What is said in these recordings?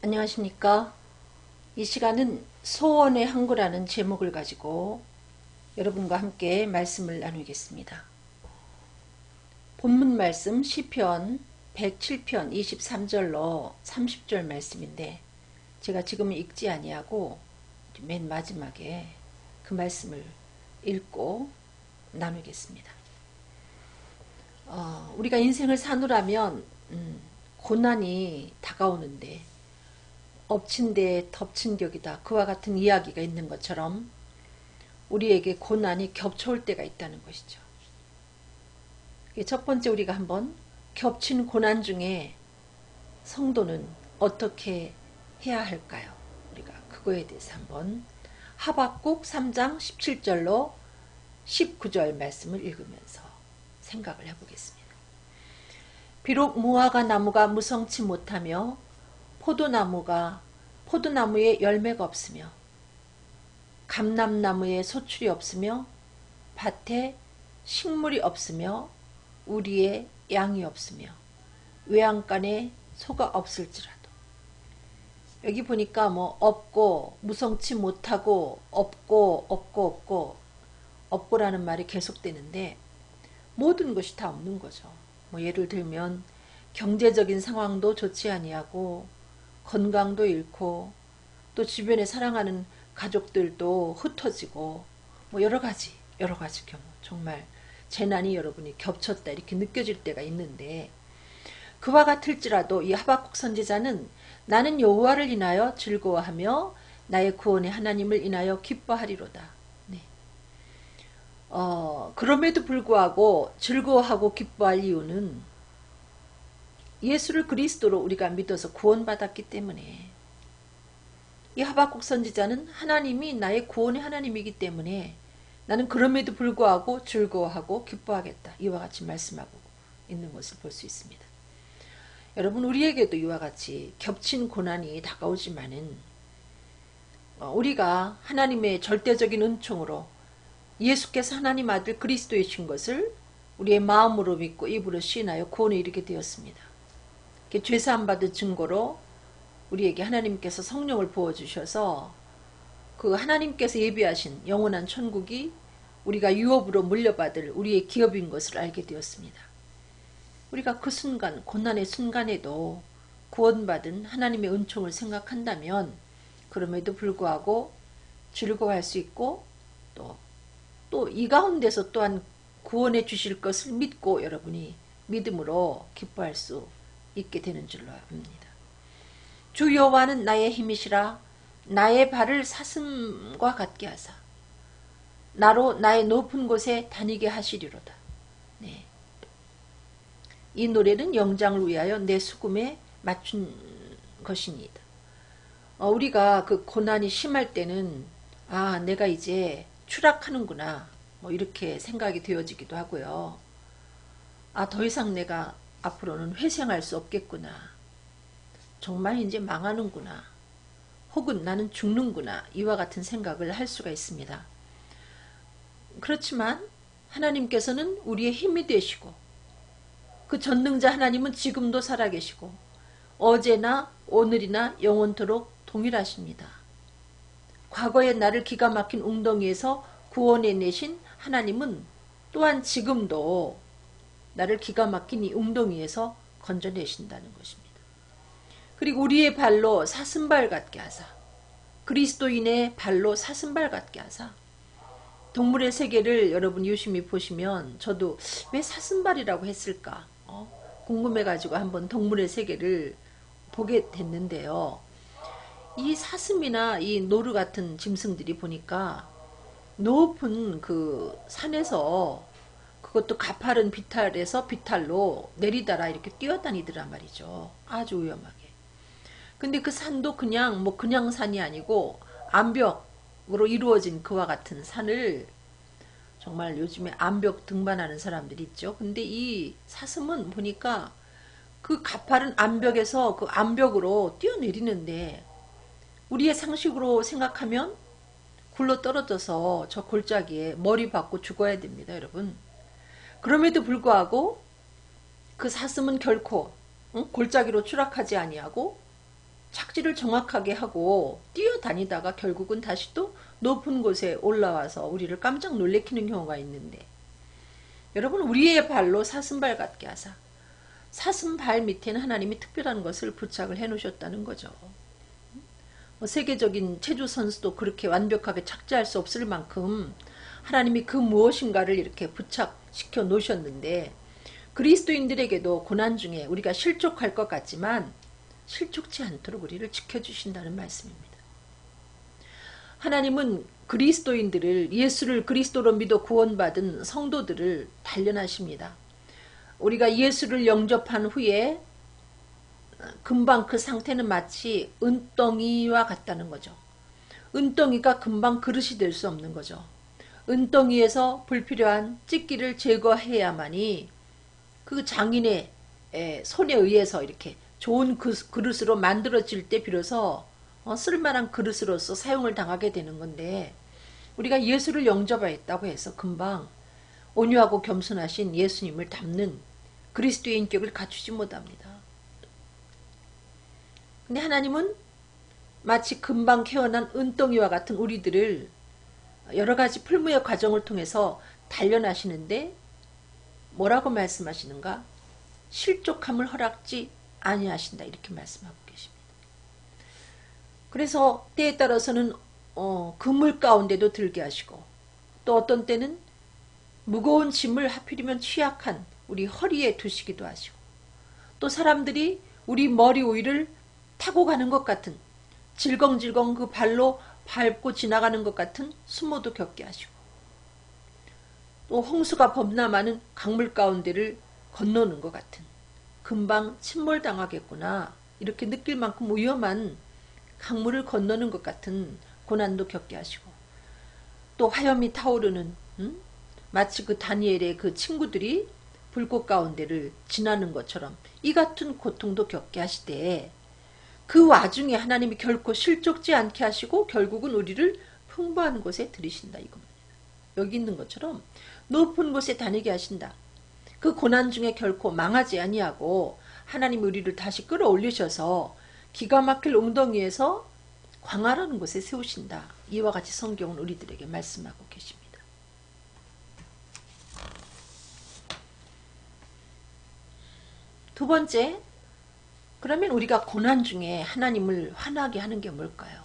안녕하십니까. 이 시간은 소원의 항구라는 제목을 가지고 여러분과 함께 말씀을 나누겠습니다. 본문 말씀 시편 107편 23절로 30절 말씀인데 제가 지금은 읽지 아니하고 맨 마지막에 그 말씀을 읽고 나누겠습니다. 우리가 인생을 사느라면 고난이 다가오는데 엎친 데 덮친 격이다. 그와 같은 이야기가 있는 것처럼 우리에게 고난이 겹쳐올 때가 있다는 것이죠. 첫 번째 우리가 한번 겹친 고난 중에 성도는 어떻게 해야 할까요? 우리가 그거에 대해서 한번 하박국 3장 17절로 19절 말씀을 읽으면서 생각을 해보겠습니다. 비록 무화과 나무가 무성치 못하며 포도나무에 열매가 없으며 감람나무에 소출이 없으며 밭에 식물이 없으며 우리의 양이 없으며 외양간에 소가 없을지라도. 여기 보니까 없고 무성치 못하고 없고라는 말이 계속되는데 모든 것이 다 없는 거죠. 예를 들면 경제적인 상황도 좋지 아니하고 건강도 잃고 또 주변에 사랑하는 가족들도 흩어지고 여러 가지 경우 정말 재난이 여러분이 겹쳤다 이렇게 느껴질 때가 있는데 그와 같을지라도 이 하박국 선지자는 나는 여호와를 인하여 즐거워하며 나의 구원의 하나님을 인하여 기뻐하리로다. 네. 그럼에도 불구하고 즐거워하고 기뻐할 이유는 예수를 그리스도로 우리가 믿어서 구원받았기 때문에 이 하박국 선지자는 하나님이 나의 구원의 하나님이기 때문에 나는 그럼에도 불구하고 즐거워하고 기뻐하겠다. 이와 같이 말씀하고 있는 것을 볼 수 있습니다. 여러분 우리에게도 이와 같이 겹친 고난이 다가오지만은 우리가 하나님의 절대적인 은총으로 예수께서 하나님 아들 그리스도이신 것을 우리의 마음으로 믿고 입으로 시인하여 구원에 이르게 되었습니다. 죄사함 받은 증거로 우리에게 하나님께서 성령을 부어주셔서 그 하나님께서 예비하신 영원한 천국이 우리가 유업으로 물려받을 우리의 기업인 것을 알게 되었습니다. 우리가 그 순간 고난의 순간에도 구원받은 하나님의 은총을 생각한다면 그럼에도 불구하고 즐거워할 수 있고 또 이 가운데서 또한 구원해 주실 것을 믿고 여러분이 믿음으로 기뻐할 수 있게 되는 줄로 압니다. 주 여호와는 나의 힘이시라 나의 발을 사슴과 같게 하사 나로 나의 높은 곳에 다니게 하시리로다. 네. 이 노래는 영장을 위하여 내 수금에 맞춘 것이니이다. 우리가 그 고난이 심할 때는 내가 이제 추락하는구나 이렇게 생각이 되어지기도 하고요. 더 이상 내가 앞으로는 회생할 수 없겠구나. 정말 이제 망하는구나. 혹은 나는 죽는구나. 이와 같은 생각을 할 수가 있습니다. 그렇지만 하나님께서는 우리의 힘이 되시고 그 전능자 하나님은 지금도 살아계시고 어제나 오늘이나 영원토록 동일하십니다. 과거의 나를 기가 막힌 웅덩이에서 구원해 내신 하나님은 또한 지금도 나를 기가 막힌 이 웅덩이에서 건져내신다는 것입니다. 그리고 우리의 발로 사슴발 같게 하사 그리스도인의 발로 사슴발 같게 하사 동물의 세계를 여러분 유심히 보시면 저도 왜 사슴발이라고 했을까 궁금해가지고 한번 동물의 세계를 보게 됐는데요. 이 사슴이나 이 노루 같은 짐승들이 보니까 높은 그 산에서 그것도 가파른 비탈로 내리다라 이렇게 뛰어다니더란 말이죠. 아주 위험하게. 근데 그 산도 그냥 산이 아니고 암벽으로 이루어진 그와 같은 산을 정말 요즘에 암벽 등반하는 사람들이 있죠. 근데 이 사슴은 보니까 그 가파른 암벽에서 그 암벽으로 뛰어내리는데 우리의 상식으로 생각하면 굴러 떨어져서 저 골짜기에 머리 박고 죽어야 됩니다, 여러분. 그럼에도 불구하고 그 사슴은 결코 골짜기로 추락하지 아니하고 착지를 정확하게 하고 뛰어다니다가 결국은 다시 또 높은 곳에 올라와서 우리를 깜짝 놀래키는 경우가 있는데, 여러분, 우리의 발로 사슴발 같게 하사 사슴발 밑에는 하나님이 특별한 것을 부착을 해 놓으셨다는 거죠. 세계적인 체조 선수도 그렇게 완벽하게 착지할 수 없을 만큼 하나님이 그 무엇인가를 이렇게 부착시켜 놓으셨는데, 그리스도인들에게도 고난 중에 우리가 실족할 것 같지만 실족치 않도록 우리를 지켜주신다는 말씀입니다. 하나님은 그리스도인들을, 예수를 그리스도로 믿어 구원받은 성도들을 단련하십니다. 우리가 예수를 영접한 후에 금방 그 상태는 마치 은덩이와 같다는 거죠. 은덩이가 금방 그릇이 될 수 없는 거죠. 은덩이에서 불필요한 찌기를 제거해야만이 그 장인의 손에 의해서 이렇게 좋은 그릇으로 만들어질 때 비로소 쓸만한 그릇으로서 사용을 당하게 되는 건데, 우리가 예수를 영접하였다고 해서 금방 온유하고 겸손하신 예수님을 담는 그리스도의 인격을 갖추지 못합니다. 근데 하나님은 마치 금방 캐어난 은덩이와 같은 우리들을 여러 가지 풀무의 과정을 통해서 단련하시는데 뭐라고 말씀하시는가? 실족함을 허락지 아니하신다, 이렇게 말씀하고 계십니다. 그래서 때에 따라서는 그물 가운데도 들게 하시고, 또 어떤 때는 무거운 짐을 하필이면 취약한 우리 허리에 두시기도 하시고, 또 사람들이 우리 머리 위를 타고 가는 것 같은, 질겅질겅 그 발로 밟고 지나가는 것 같은 수모도 겪게 하시고, 또 홍수가 범람하는 강물 가운데를 건너는 것 같은, 금방 침몰당하겠구나 이렇게 느낄 만큼 위험한 강물을 건너는 것 같은 고난도 겪게 하시고, 또 화염이 타오르는 마치 그 다니엘의 그 친구들이 불꽃 가운데를 지나는 것처럼 이 같은 고통도 겪게 하시되, 그 와중에 하나님이 결코 실족지 않게 하시고 결국은 우리를 풍부한 곳에 들이신다, 이겁니다. 여기 있는 것처럼 높은 곳에 다니게 하신다. 그 고난 중에 결코 망하지 아니하고 하나님이 우리를 다시 끌어올리셔서 기가 막힐 웅덩이에서 광활한 곳에 세우신다. 이와 같이 성경은 우리들에게 말씀하고 계십니다. 두 번째, 그러면 우리가 고난 중에 하나님을 화나게 하는 게 뭘까요?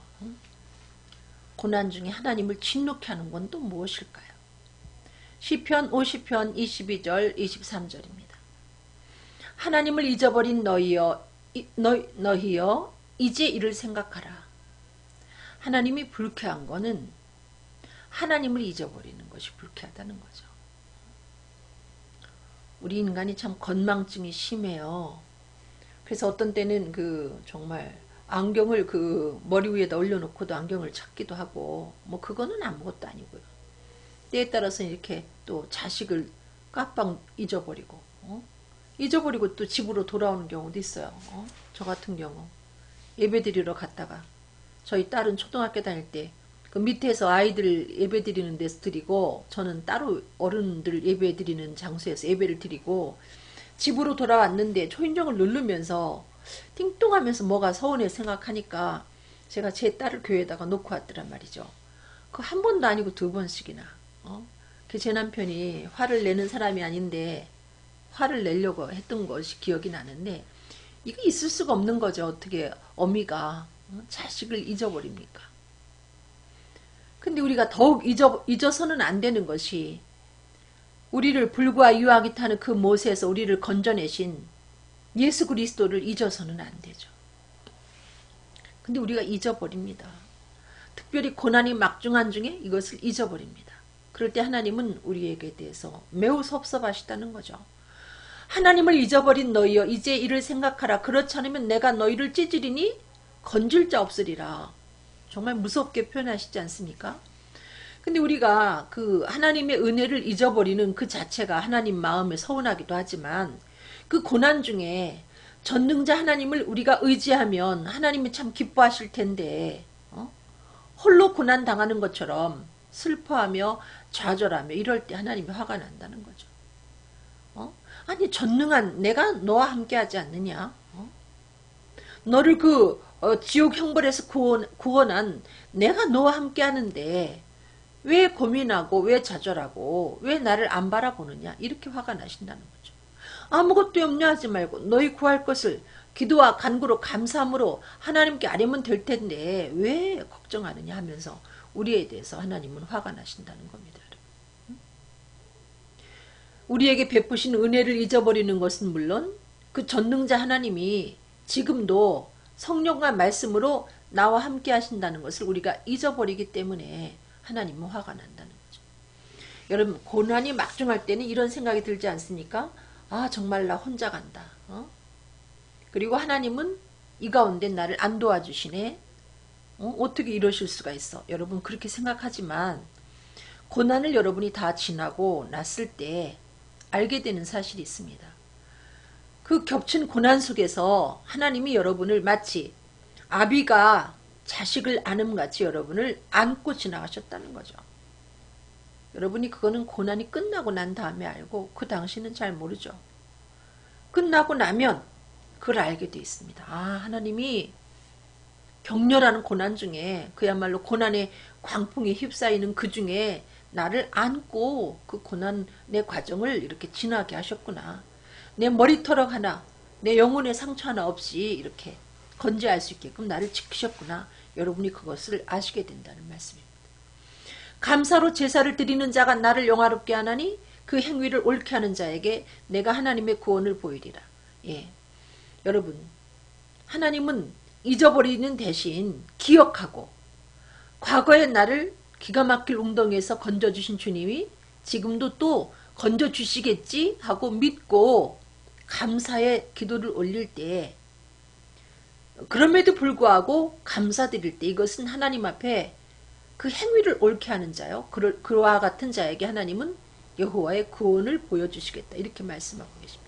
고난 중에 하나님을 진노케 하는 건 또 무엇일까요? 시편 50편 22절 23절입니다. 하나님을 잊어버린 너희여 이제 이를 생각하라. 하나님이 불쾌한 거는 하나님을 잊어버리는 것이 불쾌하다는 거죠. 우리 인간이 참 건망증이 심해요. 그래서 어떤 때는 정말 안경을 머리 위에다 올려놓고도 안경을 찾기도 하고, 뭐 그거는 아무것도 아니고요. 때에 따라서는 이렇게 또 자식을 깜빡 잊어버리고, 잊어버리고 또 집으로 돌아오는 경우도 있어요. 저 같은 경우 예배드리러 갔다가, 저희 딸은 초등학교 다닐 때 그 밑에서 아이들 예배 드리는 데서 드리고, 저는 따로 어른들 예배 드리는 장소에서 예배를 드리고, 집으로 돌아왔는데 초인종을 누르면서 띵동하면서 뭐가 서운해 생각하니까 제가 제 딸을 교회에다가 놓고 왔더란 말이죠. 그 한 번도 아니고 두 번씩이나. 제 남편이 화를 내는 사람이 아닌데 화를 내려고 했던 것이 기억이 나는데, 이거 있을 수가 없는 거죠. 어떻게 어미가 자식을 잊어버립니까? 근데 우리가 더욱 잊어서는 안 되는 것이, 우리를 불과 유황이 타는 그 못에서 우리를 건져내신 예수 그리스도를 잊어서는 안 되죠. 근데 우리가 잊어버립니다. 특별히 고난이 막중한 중에 이것을 잊어버립니다. 그럴 때 하나님은 우리에게 대해서 매우 섭섭하시다는 거죠. 하나님을 잊어버린 너희여 이제 이를 생각하라. 그렇지 않으면 내가 너희를 찢으리니 건질 자 없으리라. 정말 무섭게 표현하시지 않습니까? 근데 우리가 그 하나님의 은혜를 잊어버리는 그 자체가 하나님 마음에 서운하기도 하지만, 그 고난 중에 전능자 하나님을 우리가 의지하면 하나님이 참 기뻐하실 텐데, 홀로 고난 당하는 것처럼 슬퍼하며 좌절하며 이럴 때 하나님이 화가 난다는 거죠. 아니 전능한 내가 너와 함께 하지 않느냐? 너를 그 지옥 형벌에서 구원한 내가 너와 함께 하는데 왜 고민하고 왜 좌절하고 왜 나를 안 바라보느냐 이렇게 화가 나신다는 거죠. 아무것도 염려하지 말고 너희 구할 것을 기도와 간구로 감사함으로 하나님께 아뢰면 될 텐데 왜 걱정하느냐 하면서 우리에 대해서 하나님은 화가 나신다는 겁니다. 우리에게 베푸신 은혜를 잊어버리는 것은 물론 그 전능자 하나님이 지금도 성령과 말씀으로 나와 함께 하신다는 것을 우리가 잊어버리기 때문에 하나님은 화가 난다는 거죠. 여러분 고난이 막중할 때는 이런 생각이 들지 않습니까? 아 정말 나 혼자 간다. 그리고 하나님은 이 가운데 나를 안 도와주시네. 어떻게 이러실 수가 있어. 여러분 그렇게 생각하지만 고난을 여러분이 다 지나고 났을 때 알게 되는 사실이 있습니다. 그 겹친 고난 속에서 하나님이 여러분을 마치 아비가 자식을 안음같이 여러분을 안고 지나가셨다는 거죠. 여러분이 그거는 고난이 끝나고 난 다음에 알고 그 당시는 잘 모르죠. 끝나고 나면 그걸 알게 돼 있습니다. 아 하나님이 격렬한 고난 중에 그야말로 고난의 광풍이 휩싸이는 그 중에 나를 안고 그 고난의 과정을 이렇게 지나게 하셨구나. 내 머리털럭 하나 내 영혼의 상처 하나 없이 이렇게 건재할 수 있게끔 나를 지키셨구나. 여러분이 그것을 아시게 된다는 말씀입니다. 감사로 제사를 드리는 자가 나를 영화롭게 하나니 그 행위를 옳게 하는 자에게 내가 하나님의 구원을 보이리라. 예, 여러분 하나님은 잊어버리는 대신 기억하고 과거의 나를 기가 막힐 웅덩이에서 건져주신 주님이 지금도 또 건져주시겠지 하고 믿고 감사의 기도를 올릴 때 그럼에도 불구하고 감사드릴 때 이것은 하나님 앞에 그 행위를 옳게 하는 자요. 그와 같은 자에게 하나님은 여호와의 구원을 보여주시겠다. 이렇게 말씀하고 계십니다.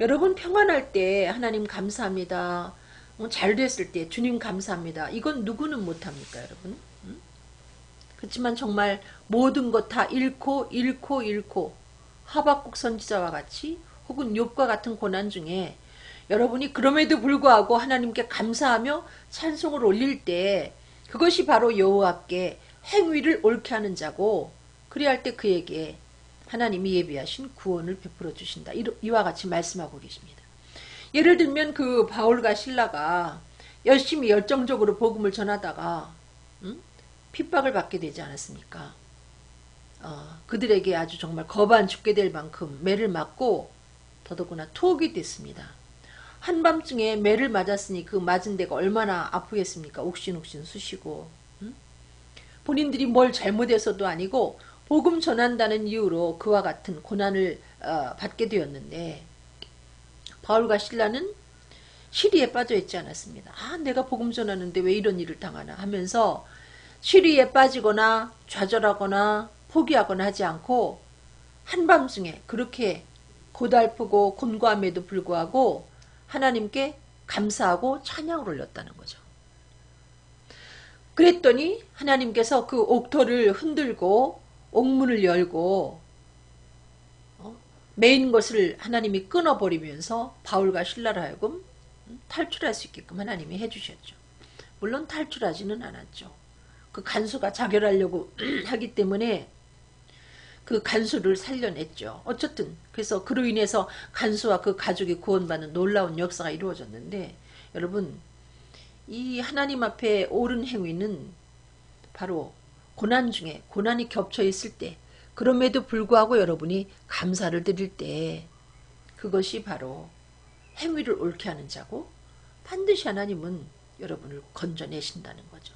여러분 평안할 때 하나님 감사합니다. 잘 됐을 때 주님 감사합니다. 이건 누구는 못합니까 여러분? 그렇지만 정말 모든 것 다 잃고 하박국 선지자와 같이 혹은 욥과 같은 고난 중에 여러분이 그럼에도 불구하고 하나님께 감사하며 찬송을 올릴 때 그것이 바로 여호와께 행위를 옳게 하는 자고 그리할 때 그에게 하나님이 예비하신 구원을 베풀어 주신다. 이와 같이 말씀하고 계십니다. 예를 들면 그 바울과 실라가 열심히 열정적으로 복음을 전하다가 핍박을 받게 되지 않았습니까? 그들에게 아주 정말 거반 죽게 될 만큼 매를 맞고 더더구나 투옥이 됐습니다. 한밤중에 매를 맞았으니 그 맞은 데가 얼마나 아프겠습니까? 옥신옥신 쑤시고 본인들이 뭘 잘못해서도 아니고 복음 전한다는 이유로 그와 같은 고난을 받게 되었는데 바울과 실라는 시리에 빠져 있지 않았습니다. 아 내가 복음 전하는데 왜 이런 일을 당하나 하면서 시리에 빠지거나 좌절하거나 포기하거나 하지 않고 한밤중에 그렇게 고달프고 곤고함에도 불구하고 하나님께 감사하고 찬양을 올렸다는 거죠. 그랬더니 하나님께서 그 옥토를 흔들고 옥문을 열고 메인 것을 하나님이 끊어버리면서 바울과 실라로 하여금 탈출할 수 있게끔 하나님이 해주셨죠. 물론 탈출하지는 않았죠. 그 간수가 자결하려고 하기 때문에 그 간수를 살려냈죠. 어쨌든 그래서 그로 인해서 간수와 그 가족이 구원받는 놀라운 역사가 이루어졌는데 여러분 이 하나님 앞에 옳은 행위는 바로 고난 중에 고난이 겹쳐 있을 때 그럼에도 불구하고 여러분이 감사를 드릴 때 그것이 바로 행위를 옳게 하는 자고 반드시 하나님은 여러분을 건져내신다는 거죠.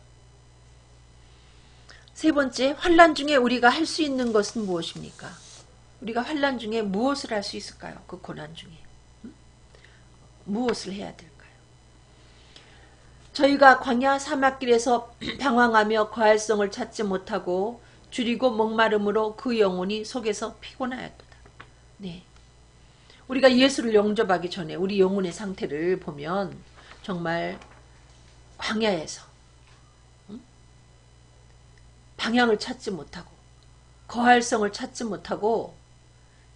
세 번째, 환난 중에 우리가 할 수 있는 것은 무엇입니까? 우리가 환난 중에 무엇을 할 수 있을까요? 그 고난 중에 무엇을 해야 될까요? 저희가 광야 사막길에서 방황하며 거할성을 찾지 못하고 줄이고 목마름으로 그 영혼이 속에서 피곤하였도다. 네, 우리가 예수를 영접하기 전에 우리 영혼의 상태를 보면 정말 광야에서 방향을 찾지 못하고 거할성을 찾지 못하고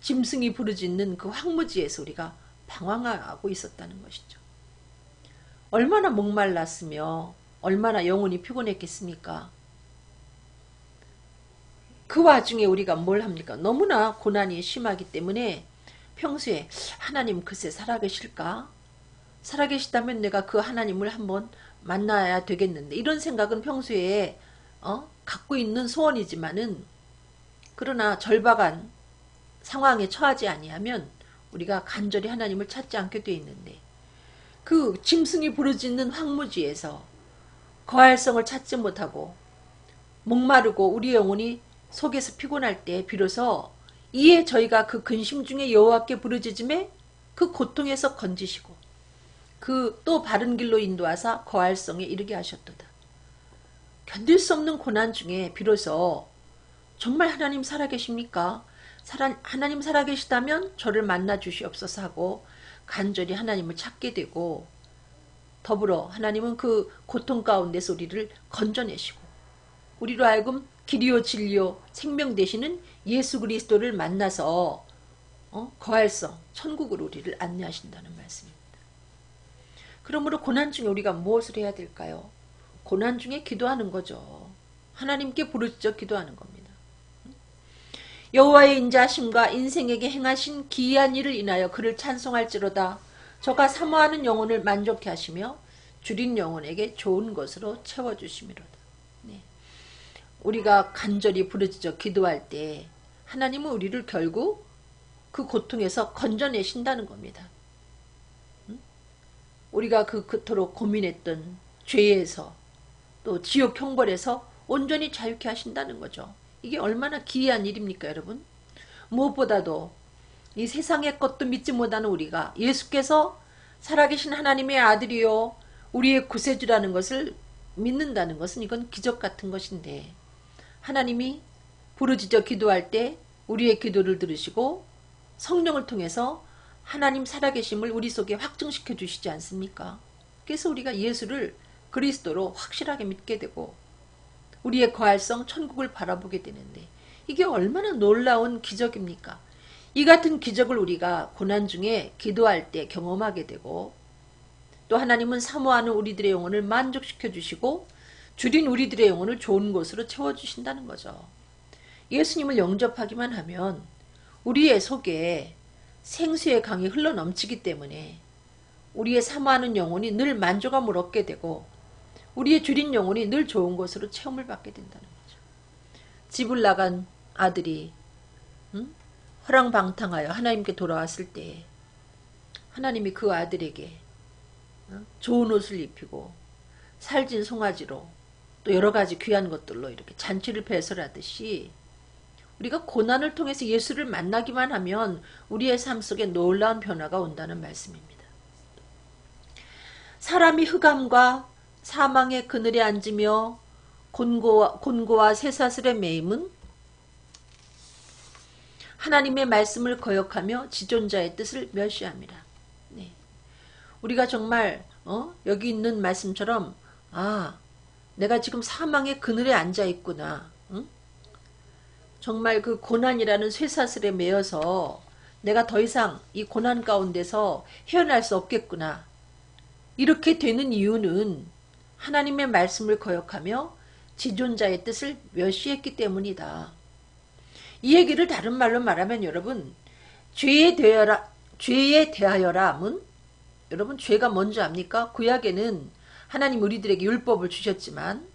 짐승이 부르짖는 그 황무지에서 우리가 방황하고 있었다는 것이죠. 얼마나 목말랐으며 얼마나 영혼이 피곤했겠습니까? 그 와중에 우리가 뭘 합니까? 너무나 고난이 심하기 때문에 평소에 하나님 글쎄 살아계실까? 살아계시다면 내가 그 하나님을 한번 만나야 되겠는데, 이런 생각은 평소에 갖고 있는 소원이지만은, 그러나 절박한 상황에 처하지 아니하면 우리가 간절히 하나님을 찾지 않게 돼 있는데, 그 짐승이 부르짖는 황무지에서 거할성을 찾지 못하고 목마르고 우리 영혼이 속에서 피곤할 때 비로소 이에 저희가 그 근심 중에 여호와께 부르짖음에 그 고통에서 건지시고 그 또 바른 길로 인도하사 거할성에 이르게 하셨도다. 견딜 수 없는 고난 중에 비로소 정말 하나님 살아계십니까? 하나님 살아계시다면 저를 만나 주시옵소서 하고 간절히 하나님을 찾게 되고, 더불어 하나님은 그 고통 가운데서 우리를 건져내시고 우리로 하여금 길이요 진리요 생명 되시는 예수 그리스도를 만나서 거할성 천국으로 우리를 안내하신다는 말씀입니다. 그러므로 고난 중에 우리가 무엇을 해야 될까요? 고난 중에 기도하는 거죠. 하나님께 부르짖어 기도하는 겁니다. 여호와의 인자하심과 인생에게 행하신 기이한 일을 인하여 그를 찬송할지로다. 저가 사모하는 영혼을 만족케 하시며 줄인 영혼에게 좋은 것으로 채워주심이로다. 네. 우리가 간절히 부르짖어 기도할 때 하나님은 우리를 결국 그 고통에서 건져내신다는 겁니다. 우리가 그토록 고민했던 죄에서 또 지옥 형벌에서 온전히 자유케 하신다는 거죠. 이게 얼마나 기이한 일입니까, 여러분? 무엇보다도 이 세상의 것도 믿지 못하는 우리가 예수께서 살아계신 하나님의 아들이요 우리의 구세주라는 것을 믿는다는 것은 이건 기적 같은 것인데, 하나님이 부르짖어 기도할 때 우리의 기도를 들으시고 성령을 통해서 하나님 살아계심을 우리 속에 확증시켜 주시지 않습니까? 그래서 우리가 예수를 그리스도로 확실하게 믿게 되고 우리의 거할성 천국을 바라보게 되는데, 이게 얼마나 놀라운 기적입니까? 이 같은 기적을 우리가 고난 중에 기도할 때 경험하게 되고, 또 하나님은 사모하는 우리들의 영혼을 만족시켜 주시고 줄인 우리들의 영혼을 좋은 것으로 채워주신다는 거죠. 예수님을 영접하기만 하면 우리의 속에 생수의 강이 흘러넘치기 때문에 우리의 사모하는 영혼이 늘 만족함을 얻게 되고 우리의 줄인 영혼이 늘 좋은 것으로 체험을 받게 된다는 거죠. 집을 나간 아들이 허랑방탕하여 하나님께 돌아왔을 때 하나님이 그 아들에게 좋은 옷을 입히고 살진 송아지로 또 여러 가지 귀한 것들로 이렇게 잔치를 배설하듯이 우리가 고난을 통해서 예수를 만나기만 하면 우리의 삶 속에 놀라운 변화가 온다는 말씀입니다. 사람이 흑암과 사망의 그늘에 앉으며 곤고와 쇠사슬에 매임은 하나님의 말씀을 거역하며 지존자의 뜻을 멸시합니다. 네. 우리가 정말 여기 있는 말씀처럼 내가 지금 사망의 그늘에 앉아 있구나. 정말 그 고난이라는 쇠사슬에 매여서 내가 더 이상 이 고난 가운데서 헤어날 수 없겠구나. 이렇게 되는 이유는 하나님의 말씀을 거역하며 지존자의 뜻을 멸시했기 때문이다. 이 얘기를 다른 말로 말하면 여러분, 죄에 대하여라면 여러분 죄가 뭔지 압니까? 구약에는 하나님 우리들에게 율법을 주셨지만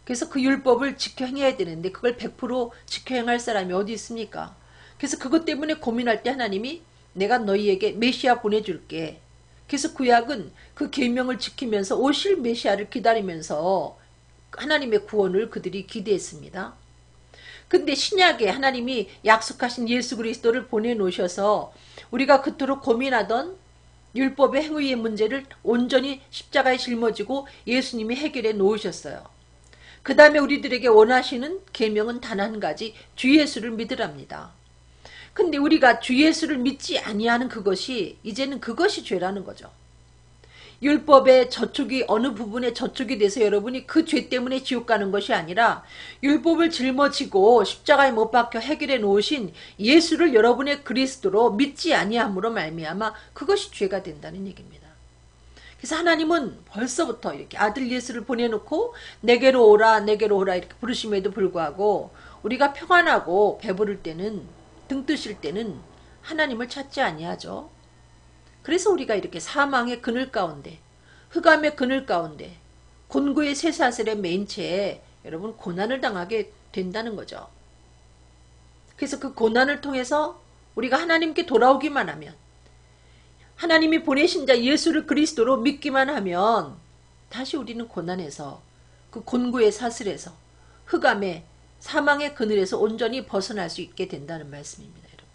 그래서 그 율법을 지켜 행해야 되는데 그걸 100% 지켜 행할 사람이 어디 있습니까? 그래서 그것 때문에 고민할 때 하나님이 내가 너희에게 메시아 보내줄게. 그래서 구약은 그 계명을 지키면서 오실 메시아를 기다리면서 하나님의 구원을 그들이 기대했습니다. 근데 신약에 하나님이 약속하신 예수 그리스도를 보내놓으셔서 우리가 그토록 고민하던 율법의 행위의 문제를 온전히 십자가에 짊어지고 예수님이 해결해 놓으셨어요. 그 다음에 우리들에게 원하시는 계명은 단 한 가지, 주 예수를 믿으랍니다. 근데 우리가 주 예수를 믿지 아니하는 그것이 이제는 그것이 죄라는 거죠. 율법의 저촉이 어느 부분에 저촉이 돼서 여러분이 그 죄 때문에 지옥 가는 것이 아니라 율법을 짊어지고 십자가에 못 박혀 해결해 놓으신 예수를 여러분의 그리스도로 믿지 아니함으로 말미암아 그것이 죄가 된다는 얘기입니다. 그래서 하나님은 벌써부터 이렇게 아들 예수를 보내놓고 내게로 오라 내게로 오라 이렇게 부르심에도 불구하고 우리가 평안하고 배부를 때는 등 뜨실 때는 하나님을 찾지 아니하죠. 그래서 우리가 이렇게 사망의 그늘 가운데 흑암의 그늘 가운데 곤고의 쇠사슬에 매인 채 여러분 고난을 당하게 된다는 거죠. 그래서 그 고난을 통해서 우리가 하나님께 돌아오기만 하면 하나님이 보내신 자 예수를 그리스도로 믿기만 하면 다시 우리는 고난에서 그 곤고의 사슬에서 흑암의 사망의 그늘에서 온전히 벗어날 수 있게 된다는 말씀입니다. 여러분.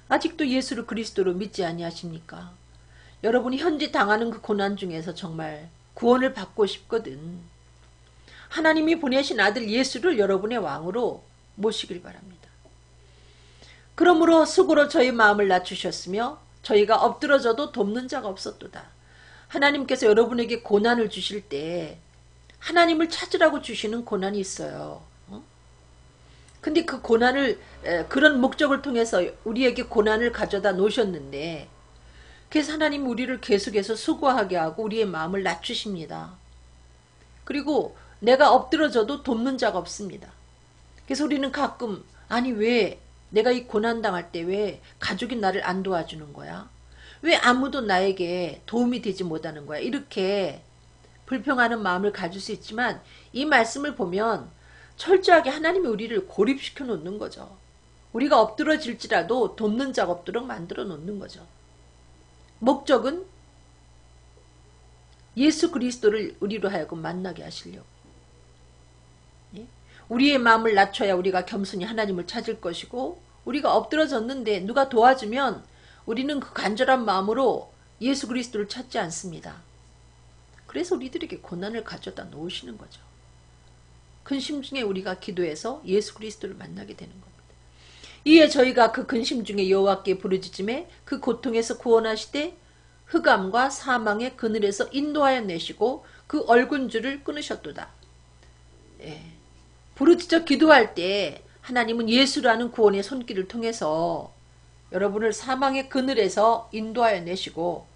아직도 예수를 그리스도로 믿지 아니하십니까? 여러분이 현재 당하는 그 고난 중에서 정말 구원을 받고 싶거든. 하나님이 보내신 아들 예수를 여러분의 왕으로 모시길 바랍니다. 그러므로 수고로 저희 마음을 낮추셨으며 저희가 엎드러져도 돕는 자가 없었도다. 하나님께서 여러분에게 고난을 주실 때 하나님을 찾으라고 주시는 고난이 있어요. 근데 그 고난을 그런 목적을 통해서 우리에게 고난을 가져다 놓으셨는데 그래서 하나님 우리를 계속해서 수고하게 하고 우리의 마음을 낮추십니다. 그리고 내가 엎드러져도 돕는 자가 없습니다. 그래서 우리는 가끔 아니 왜 내가 이 고난 당할 때 왜 가족이 나를 안 도와주는 거야? 왜 아무도 나에게 도움이 되지 못하는 거야? 이렇게 불평하는 마음을 가질 수 있지만 이 말씀을 보면 철저하게 하나님이 우리를 고립시켜 놓는 거죠. 우리가 엎드러질지라도 돕는 자가 없도록 만들어 놓는 거죠. 목적은 예수 그리스도를 우리로 하여금 만나게 하시려고. 우리의 마음을 낮춰야 우리가 겸손히 하나님을 찾을 것이고 우리가 엎드러졌는데 누가 도와주면 우리는 그 간절한 마음으로 예수 그리스도를 찾지 않습니다. 그래서 우리들에게 고난을 가져다 놓으시는 거죠. 근심 중에 우리가 기도해서 예수 그리스도를 만나게 되는 겁니다. 이에 저희가 그 근심 중에 여호와께 부르짖음에 그 고통에서 구원하시되 흑암과 사망의 그늘에서 인도하여 내시고 그 얼굴줄을 끊으셨도다. 부르짖어 기도할 때 하나님은 예수라는 구원의 손길을 통해서 여러분을 사망의 그늘에서 인도하여 내시고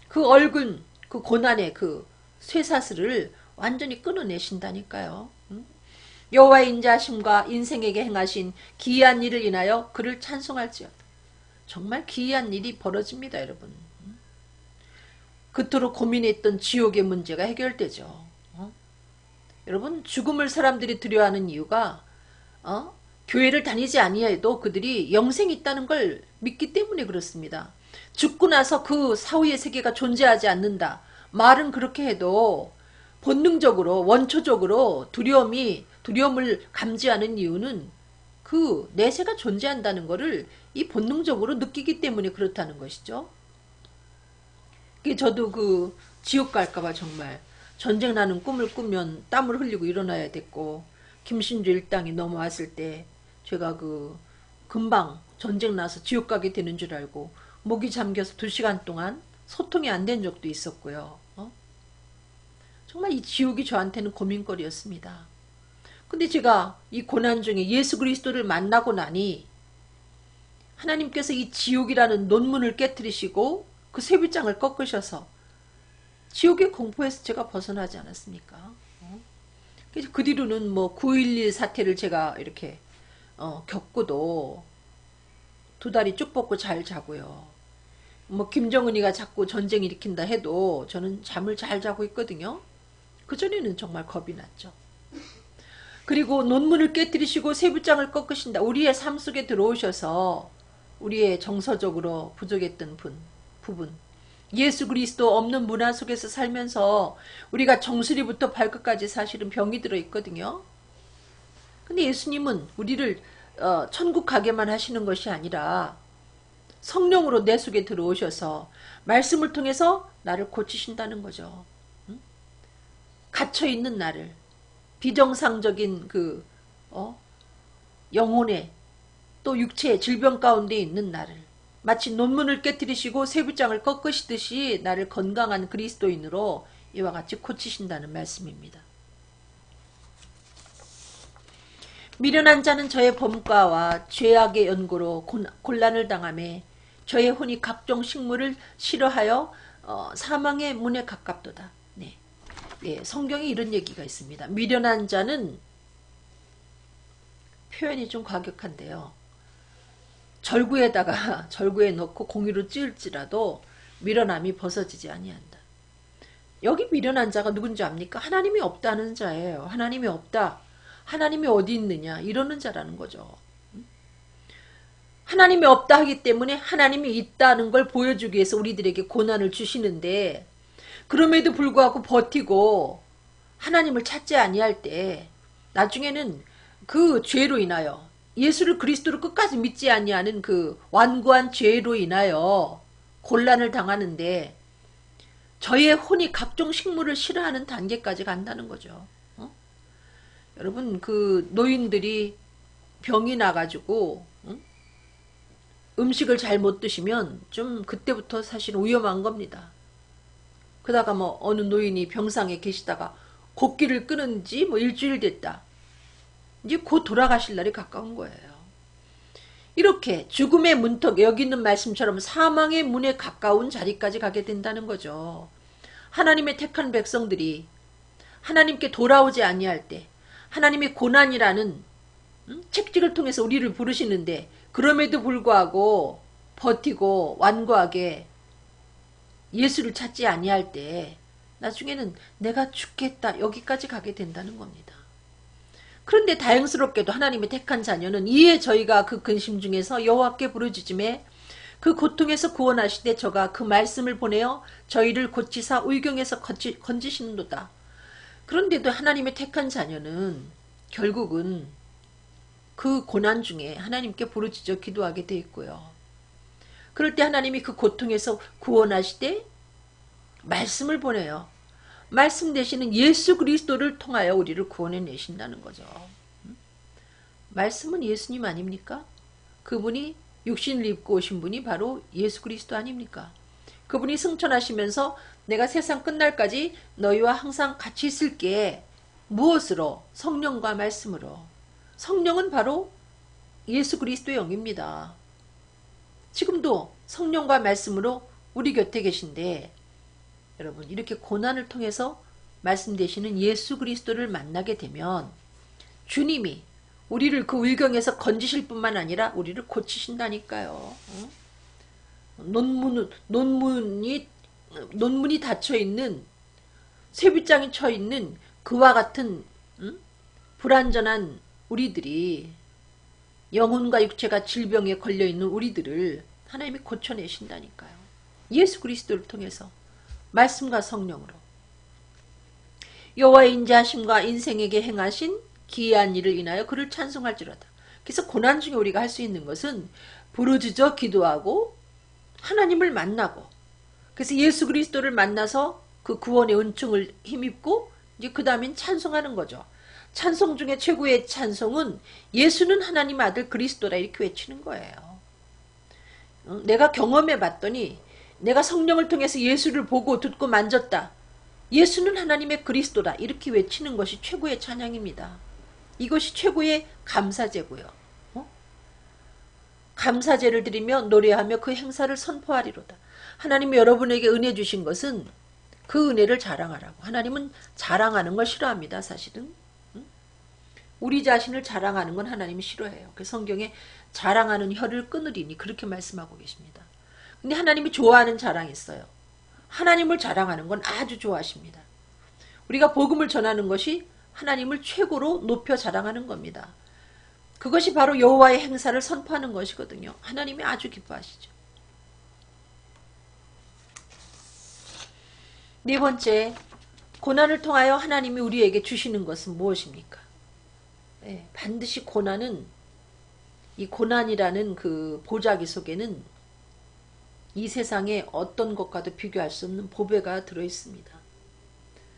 그 얼굴, 그 고난의 그 쇠사슬을 완전히 끊어내신다니까요. 여호와의 인자하심과 인생에게 행하신 기이한 일을 인하여 그를 찬송할지어다. 정말 기이한 일이 벌어집니다, 여러분. 그토록 고민했던 지옥의 문제가 해결되죠. 여러분 죽음을 사람들이 두려워하는 이유가 교회를 다니지 아니해도 그들이 영생이 있다는 걸 믿기 때문에 그렇습니다. 죽고 나서 그 사후의 세계가 존재하지 않는다. 말은 그렇게 해도 본능적으로 원초적으로 두려움을 감지하는 이유는 그 내세가 존재한다는 것을 이 본능적으로 느끼기 때문에 그렇다는 것이죠. 저도 그 지옥 갈까봐 정말 전쟁 나는 꿈을 꾸면 땀을 흘리고 일어나야 됐고 김신주 일당이 넘어왔을 때 제가 그 금방 전쟁 나서 지옥 가게 되는 줄 알고 목이 잠겨서 2시간 동안 소통이 안 된 적도 있었고요. 정말 이 지옥이 저한테는 고민거리였습니다. 근데 제가 이 고난 중에 예수 그리스도를 만나고 나니 하나님께서 이 지옥이라는 논문을 깨뜨리시고 그 쇠빗장을 꺾으셔서 지옥의 공포에서 제가 벗어나지 않았습니까? 그래서 그 뒤로는 뭐 9.11 사태를 제가 이렇게 겪고도 2다리 쭉 뻗고 잘 자고요. 뭐 김정은이가 자꾸 전쟁 일으킨다 해도 저는 잠을 잘 자고 있거든요. 그전에는 정말 겁이 났죠. 그리고 논문을 깨뜨리시고 쇠붙장을 꺾으신다. 우리의 삶 속에 들어오셔서 우리의 정서적으로 부족했던 부분 예수 그리스도 없는 문화 속에서 살면서 우리가 정수리부터 발끝까지 사실은 병이 들어 있거든요. 근데 예수님은 우리를 천국 가게만 하시는 것이 아니라 성령으로 내 속에 들어오셔서 말씀을 통해서 나를 고치신다는 거죠. 갇혀있는 나를 비정상적인 그 영혼의 또 육체의 질병 가운데 있는 나를 마치 논문을 깨뜨리시고 쇠붙장을 꺾으시듯이 나를 건강한 그리스도인으로 이와 같이 고치신다는 말씀입니다. 미련한 자는 저의 범과와 죄악의 연고로 곤란을 당하며 저의 혼이 각종 식물을 싫어하여 사망의 문에 가깝도다. 네. 예, 성경에 이런 얘기가 있습니다. 미련한 자는, 표현이 좀 과격한데요, 절구에다가 절구에 넣고 공유로 찌을지라도 미련함이 벗어지지 아니한다. 여기 미련한 자가 누군지 압니까? 하나님이 없다는 자예요. 하나님이 없다. 하나님이 어디 있느냐 이러는 자라는 거죠. 하나님이 없다 하기 때문에 하나님이 있다는 걸 보여주기 위해서 우리들에게 고난을 주시는데, 그럼에도 불구하고 버티고 하나님을 찾지 아니할 때 나중에는 그 죄로 인하여, 예수를 그리스도로 끝까지 믿지 아니하는 그 완고한 죄로 인하여 곤란을 당하는데, 저의 혼이 각종 식물을 싫어하는 단계까지 간다는 거죠. 여러분, 그 노인들이 병이 나가지고 음식을 잘 못 드시면 좀 그때부터 사실 위험한 겁니다. 그러다가 뭐 어느 노인이 병상에 계시다가 곡기를 끊은 지 뭐 일주일 됐다. 이제 곧 돌아가실 날이 가까운 거예요. 이렇게 죽음의 문턱에, 여기 있는 말씀처럼 사망의 문에 가까운 자리까지 가게 된다는 거죠. 하나님의 택한 백성들이 하나님께 돌아오지 아니할 때, 하나님의 고난이라는 책직을 통해서 우리를 부르시는데, 그럼에도 불구하고 버티고 완고하게 예수를 찾지 아니할 때 나중에는 내가 죽겠다 여기까지 가게 된다는 겁니다. 그런데 다행스럽게도 하나님의 택한 자녀는 이에 저희가 그 근심 중에서 여호와께 부르짖음에 그 고통에서 구원하시되 저가 그 말씀을 보내어 저희를 고치사 의경에서 건지시는도다. 그런데도 하나님의 택한 자녀는 결국은 그 고난 중에 하나님께 부르짖어 기도하게 돼 있고요. 그럴 때 하나님이 그 고통에서 구원하시되 말씀을 보내요. 말씀 되시는 예수 그리스도를 통하여 우리를 구원해 내신다는 거죠. 말씀은 예수님 아닙니까? 그분이 육신을 입고 오신 분이 바로 예수 그리스도 아닙니까? 그분이 승천하시면서 내가 세상 끝날까지 너희와 항상 같이 있을게. 무엇으로? 성령과 말씀으로. 성령은 바로 예수 그리스도의 영입니다. 지금도 성령과 말씀으로 우리 곁에 계신데, 여러분 이렇게 고난을 통해서 말씀되시는 예수 그리스도를 만나게 되면 주님이 우리를 그 의경에서 건지실 뿐만 아니라 우리를 고치신다니까요. 논문이 닫혀있는, 쇠빗장이 쳐있는 그와 같은 불완전한 우리들이, 영혼과 육체가 질병에 걸려있는 우리들을 하나님이 고쳐내신다니까요. 예수 그리스도를 통해서 말씀과 성령으로 여호와의 인자하심과 인생에게 행하신 기이한 일을 인하여 그를 찬송할지로다. 그래서 고난 중에 우리가 할 수 있는 것은 부르짖어 기도하고 하나님을 만나고, 그래서 예수 그리스도를 만나서 그 구원의 은총을 힘입고 이제 그 다음엔 찬송하는 거죠. 찬송 중에 최고의 찬송은 예수는 하나님 아들 그리스도라 이렇게 외치는 거예요. 내가 경험해 봤더니 내가 성령을 통해서 예수를 보고 듣고 만졌다. 예수는 하나님의 그리스도다 이렇게 외치는 것이 최고의 찬양입니다. 이것이 최고의 감사제고요. 감사제를 드리며 노래하며 그 행사를 선포하리로다. 하나님이 여러분에게 은혜 주신 것은 그 은혜를 자랑하라고. 하나님은 자랑하는 걸 싫어합니다. 사실은. 우리 자신을 자랑하는 건 하나님이 싫어해요. 그 성경에 자랑하는 혀를 끊으리니 그렇게 말씀하고 계십니다. 근데 하나님이 좋아하는 자랑이 있어요. 하나님을 자랑하는 건 아주 좋아하십니다. 우리가 복음을 전하는 것이 하나님을 최고로 높여 자랑하는 겁니다. 그것이 바로 여호와의 행사를 선포하는 것이거든요. 하나님이 아주 기뻐하시죠. 네 번째, 고난을 통하여 하나님이 우리에게 주시는 것은 무엇입니까? 네, 반드시 고난은, 이 고난이라는 그 보자기 속에는 이 세상에 어떤 것과도 비교할 수 없는 보배가 들어있습니다.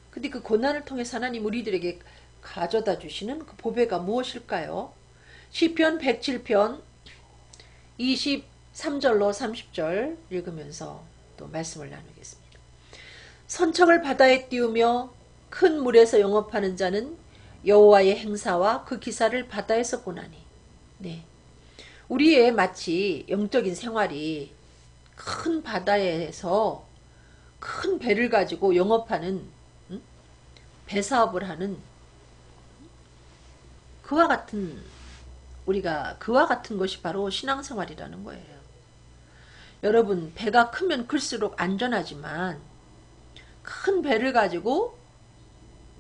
근데 그 고난을 통해서 하나님 우리들에게 가져다 주시는 그 보배가 무엇일까요? 시편 107편 23절로 30절 읽으면서 또 말씀을 나누겠습니다. 선척을 바다에 띄우며 큰 물에서 영업하는 자는 여호와의 행사와 그 기사를 바다에서 보나니. 네, 우리의 마치 영적인 생활이 큰 바다에서 큰 배를 가지고 영업하는, 배 사업을 하는 우리가 그와 같은 것이 바로 신앙생활이라는 거예요. 여러분, 배가 크면 클수록 안전하지만 큰 배를 가지고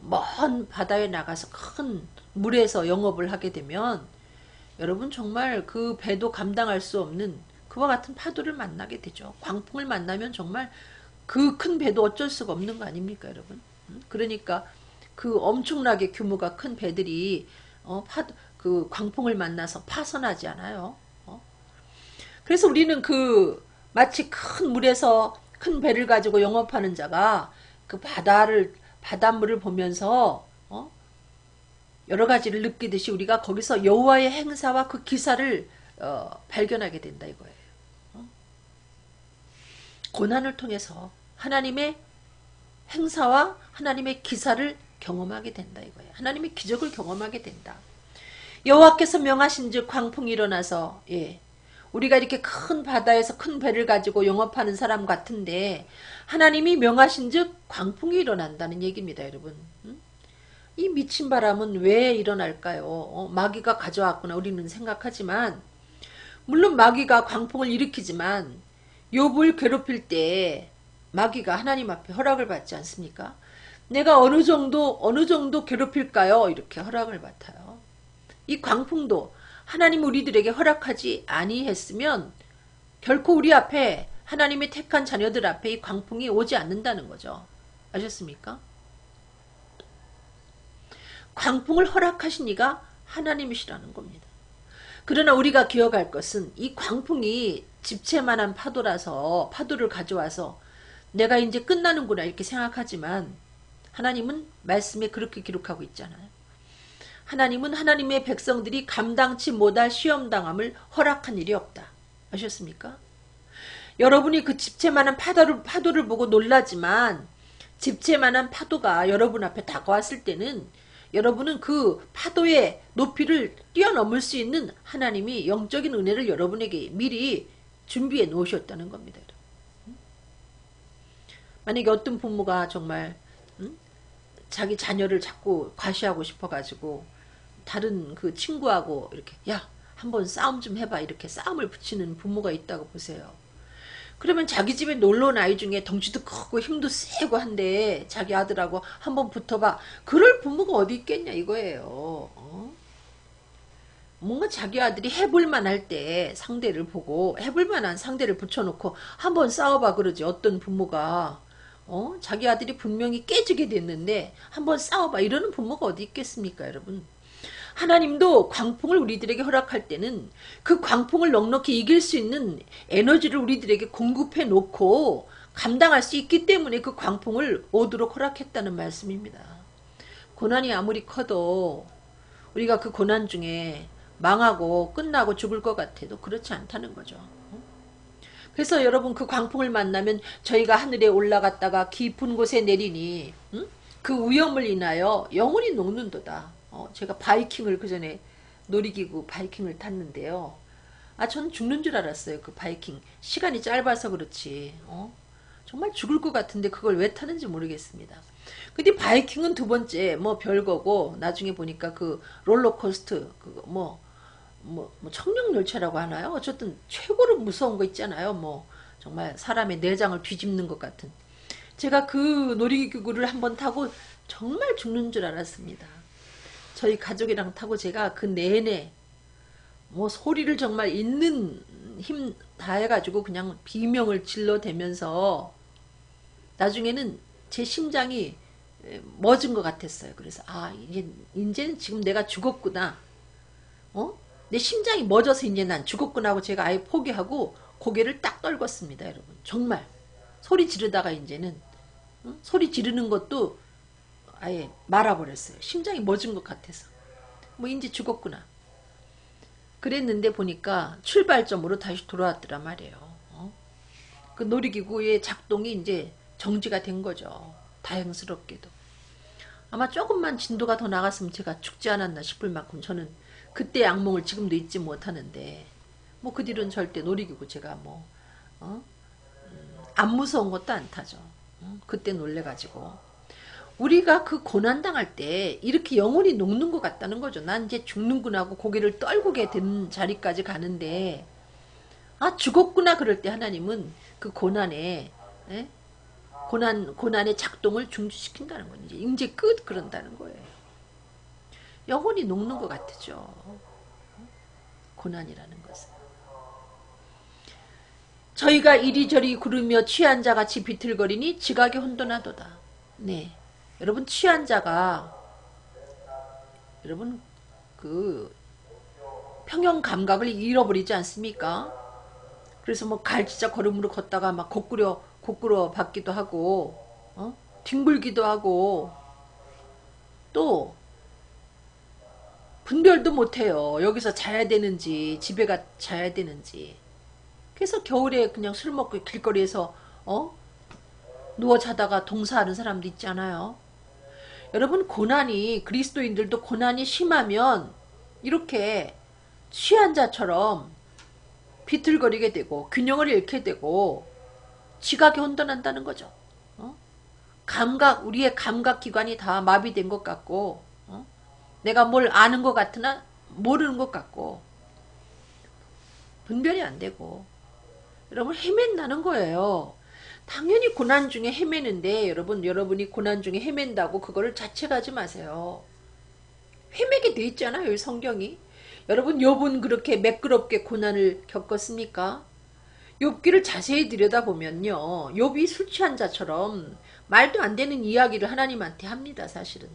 먼 바다에 나가서 큰 물에서 영업을 하게 되면 여러분 정말 그 배도 감당할 수 없는 그와 같은 파도를 만나게 되죠. 광풍을 만나면 정말 그 큰 배도 어쩔 수가 없는 거 아닙니까, 여러분? 그러니까 그 엄청나게 규모가 큰 배들이 그 광풍을 만나서 파손하지 않아요. 그래서 우리는 마치 큰 물에서 큰 배를 가지고 영업하는 자가 그 바닷물을 보면서 여러 가지를 느끼듯이 우리가 거기서 여호와의 행사와 그 기사를 발견하게 된다 이거예요. 고난을 통해서 하나님의 행사와 하나님의 기사를 경험하게 된다 이거예요. 하나님의 기적을 경험하게 된다. 여호와께서 명하신즉 광풍이 일어나서 우리가 이렇게 큰 바다에서 큰 배를 가지고 영업하는 사람 같은데 하나님이 명하신즉 광풍이 일어난다는 얘기입니다, 여러분. 이 미친 바람은 왜 일어날까요? 마귀가 가져왔구나 우리는 생각하지만 물론 마귀가 광풍을 일으키지만 욥을 괴롭힐 때 마귀가 하나님 앞에 허락을 받지 않습니까? 내가 어느 정도 괴롭힐까요? 이렇게 허락을 받아요. 이 광풍도 하나님 우리들에게 허락하지 아니했으면 결코 우리 앞에 하나님의 택한 자녀들 앞에 이 광풍이 오지 않는다는 거죠. 아셨습니까? 광풍을 허락하신 이가 하나님이시라는 겁니다. 그러나 우리가 기억할 것은 이 광풍이 집채만한 파도라서 파도를 가져와서 내가 이제 끝나는구나 이렇게 생각하지만 하나님은 말씀에 그렇게 기록하고 있잖아요. 하나님은 하나님의 백성들이 감당치 못할 시험당함을 허락한 일이 없다. 아셨습니까? 여러분이 그 집채만한 파도를 보고 놀라지만 집채만한 파도가 여러분 앞에 다가왔을 때는 여러분은 그 파도의 높이를 뛰어넘을 수 있는 하나님이 영적인 은혜를 여러분에게 미리 준비해 놓으셨다는 겁니다. 만약에 어떤 부모가 정말 자기 자녀를 자꾸 과시하고 싶어가지고 다른 그 친구하고 이렇게 야 한번 싸움 좀 해봐 이렇게 싸움을 붙이는 부모가 있다고 보세요. 그러면 자기 집에 놀러 온 아이 중에 덩치도 크고 힘도 세고 한데 자기 아들하고 한번 붙어봐. 그럴 부모가 어디 있겠냐 이거예요. 뭔가 자기 아들이 해볼만 할 때 상대를 보고 해볼만한 상대를 붙여놓고 한번 싸워봐 그러지. 어떤 부모가 자기 아들이 분명히 깨지게 됐는데 한번 싸워봐 이러는 부모가 어디 있겠습니까 여러분. 하나님도 광풍을 우리들에게 허락할 때는 그 광풍을 넉넉히 이길 수 있는 에너지를 우리들에게 공급해 놓고 감당할 수 있기 때문에 그 광풍을 오도록 허락했다는 말씀입니다. 고난이 아무리 커도 우리가 그 고난 중에 망하고 끝나고 죽을 것 같아도 그렇지 않다는 거죠. 그래서 여러분 그 광풍을 만나면 저희가 하늘에 올라갔다가 깊은 곳에 내리니 그 위험을 인하여 영원히 녹는도다. 제가 바이킹을 그 전에 놀이기구 바이킹을 탔는데요. 전 죽는 줄 알았어요. 그 바이킹 시간이 짧아서 그렇지 정말 죽을 것 같은데 그걸 왜 타는지 모르겠습니다. 근데 바이킹은 두 번째 뭐 별거고 나중에 보니까 그 롤러코스터 그거 뭐 청룡열차라고 하나요? 어쨌든 최고로 무서운 거 있잖아요. 뭐 정말 사람의 내장을 뒤집는 것 같은. 제가 그 놀이기구를 한번 타고 정말 죽는 줄 알았습니다. 저희 가족이랑 타고 제가 그 내내 뭐 소리를 정말 있는 힘 다해가지고 그냥 비명을 질러대면서 나중에는 제 심장이 멎은 것 같았어요. 그래서 이제는 지금 내가 죽었구나. 내 심장이 멎어서 이제 난 죽었구나 하고 제가 아예 포기하고 고개를 딱 떨궜습니다. 여러분 정말 소리 지르다가 이제는 소리 지르는 것도 아예 말아버렸어요. 심장이 멎은 것 같아서 뭐 이제 죽었구나 그랬는데 보니까 출발점으로 다시 돌아왔더란 말이에요. 그 놀이기구의 작동이 이제 정지가 된 거죠. 다행스럽게도. 아마 조금만 진도가 더 나갔으면 제가 죽지 않았나 싶을 만큼 저는 그때 악몽을 지금도 잊지 못하는데 뭐 그 뒤로는 절대 놀이기구 제가 안 무서운 것도 안 타죠. 그때 놀래가지고 우리가 그 고난당할 때 이렇게 영혼이 녹는 것 같다는 거죠. 난 이제 죽는구나 하고 고개를 떨구게 된 자리까지 가는데 아 죽었구나 그럴 때 하나님은 그 고난에 예? 고난의 작동을 중지시킨다는 거예요. 이제 끝 그런다는 거예요. 영혼이 녹는 것 같죠. 고난이라는 것은. 저희가 이리저리 구르며 취한 자같이 비틀거리니 지각이 혼돈하도다. 네. 여러분 취한 자가 여러분 그 평형 감각을 잃어버리지 않습니까? 그래서 뭐 갈지자 걸음으로 걷다가 막 고꾸려 받기도 하고 뒹굴기도 하고 또 분별도 못해요. 여기서 자야 되는지 집에 가 자야 되는지. 그래서 겨울에 그냥 술 먹고 길거리에서 누워 자다가 동사하는 사람도 있잖아요. 여러분 고난이 그리스도인들도 고난이 심하면 이렇게 취한 자처럼 비틀거리게 되고 균형을 잃게 되고 지각이 혼돈한다는 거죠. 우리의 감각기관이 다 마비된 것 같고 내가 뭘 아는 것 같으나 모르는 것 같고 분별이 안 되고 여러분 헤맨다는 거예요. 당연히 고난 중에 헤매는데 여러분이 고난 중에 헤맨다고 그거를 자책하지 마세요. 헤매게 돼 있잖아요. 이 성경이. 여러분 욥은 그렇게 매끄럽게 고난을 겪었습니까? 욥기를 자세히 들여다보면요. 욥이 술 취한 자처럼 말도 안 되는 이야기를 하나님한테 합니다. 사실은.